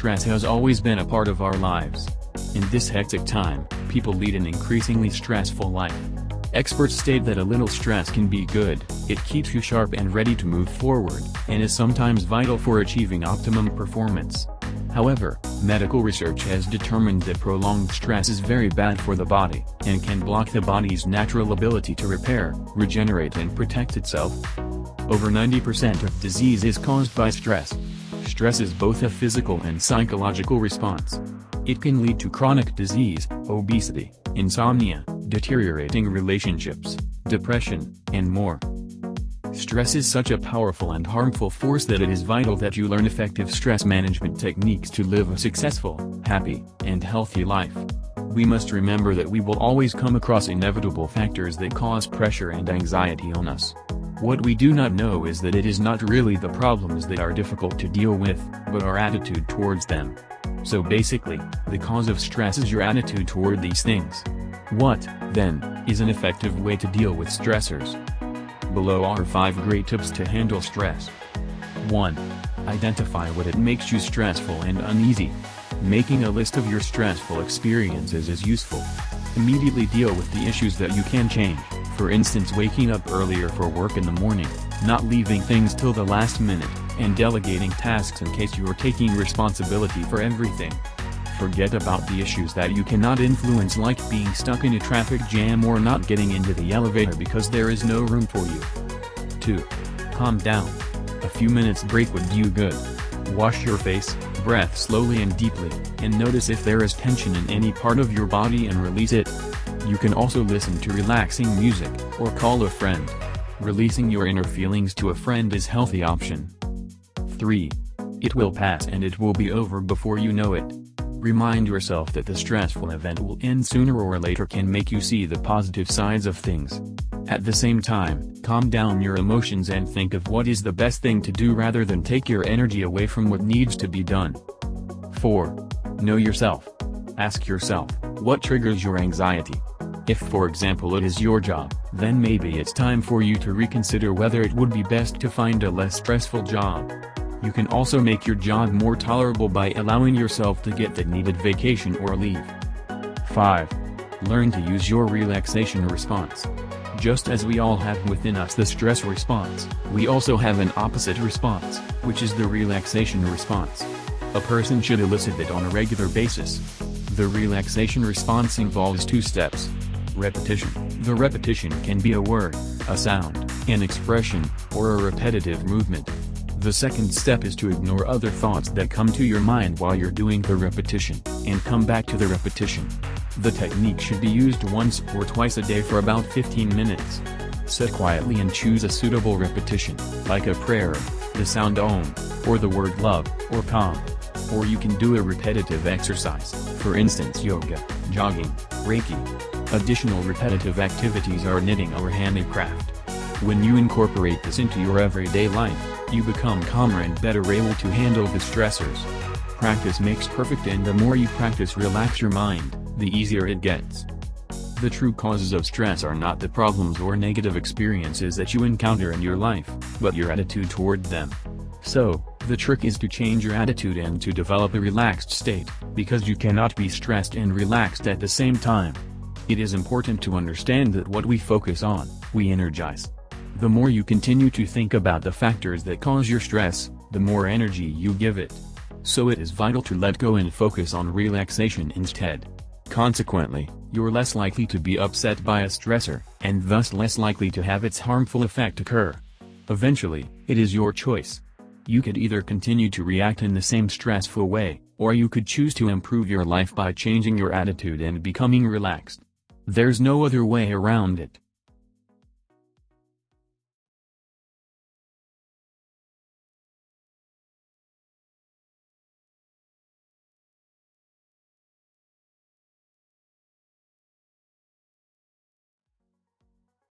stress has always been a part of our lives. In this hectic time, people lead an increasingly stressful life. Experts state that a little stress can be good, it keeps you sharp and ready to move forward, and is sometimes vital for achieving optimum performance. However, medical research has determined that prolonged stress is very bad for the body, and can block the body's natural ability to repair, regenerate and protect itself. Over 90% of disease is caused by stress. Stress is both a physical and psychological response. It can lead to chronic disease, obesity, insomnia, deteriorating relationships, depression, and more. Stress is such a powerful and harmful force that it is vital that you learn effective stress management techniques to live a successful, happy, and healthy life. We must remember that we will always come across inevitable factors that cause pressure and anxiety on us. What we do not know is that it is not really the problems that are difficult to deal with, but our attitude towards them. So basically, the cause of stress is your attitude toward these things. What, then, is an effective way to deal with stressors? Below are 5 great tips to handle stress. 1. Identify what it makes you stressful and uneasy. Making a list of your stressful experiences is useful. Immediately deal with the issues that you can change, for instance waking up earlier for work in the morning, not leaving things till the last minute, and delegating tasks in case you are taking responsibility for everything. Forget about the issues that you cannot influence, like being stuck in a traffic jam or not getting into the elevator because there is no room for you. 2. Calm down. A few minutes break would do good. Wash your face, breathe slowly and deeply, and notice if there is tension in any part of your body and release it. You can also listen to relaxing music, or call a friend. Releasing your inner feelings to a friend is a healthy option. 3. It will pass and it will be over before you know it. Remind yourself that the stressful event will end sooner or later can make you see the positive sides of things. At the same time, calm down your emotions and think of what is the best thing to do rather than take your energy away from what needs to be done. 4. Know yourself. Ask yourself, what triggers your anxiety? If for example it is your job, then maybe it's time for you to reconsider whether it would be best to find a less stressful job. You can also make your job more tolerable by allowing yourself to get the needed vacation or leave. 5. Learn to use your relaxation response. Just as we all have within us the stress response, we also have an opposite response, which is the relaxation response. A person should elicit it on a regular basis. The relaxation response involves 2 steps. Repetition. The repetition can be a word, a sound, an expression, or a repetitive movement. The second step is to ignore other thoughts that come to your mind while you're doing the repetition, and come back to the repetition. The technique should be used once or twice a day for about 15 minutes. Sit quietly and choose a suitable repetition, like a prayer, the sound Om, or the word love, or calm. Or you can do a repetitive exercise, for instance yoga, jogging, Reiki. Additional repetitive activities are knitting or handicraft. When you incorporate this into your everyday life, you become calmer and better able to handle the stressors. Practice makes perfect, and the more you practice relax your mind, the easier it gets. The true causes of stress are not the problems or negative experiences that you encounter in your life, but your attitude toward them. So, the trick is to change your attitude and to develop a relaxed state, because you cannot be stressed and relaxed at the same time. It is important to understand that what we focus on, we energize. The more you continue to think about the factors that cause your stress, the more energy you give it. So it is vital to let go and focus on relaxation instead. Consequently, you're less likely to be upset by a stressor, and thus less likely to have its harmful effect occur. Eventually, it is your choice. You could either continue to react in the same stressful way, or you could choose to improve your life by changing your attitude and becoming relaxed. There's no other way around it.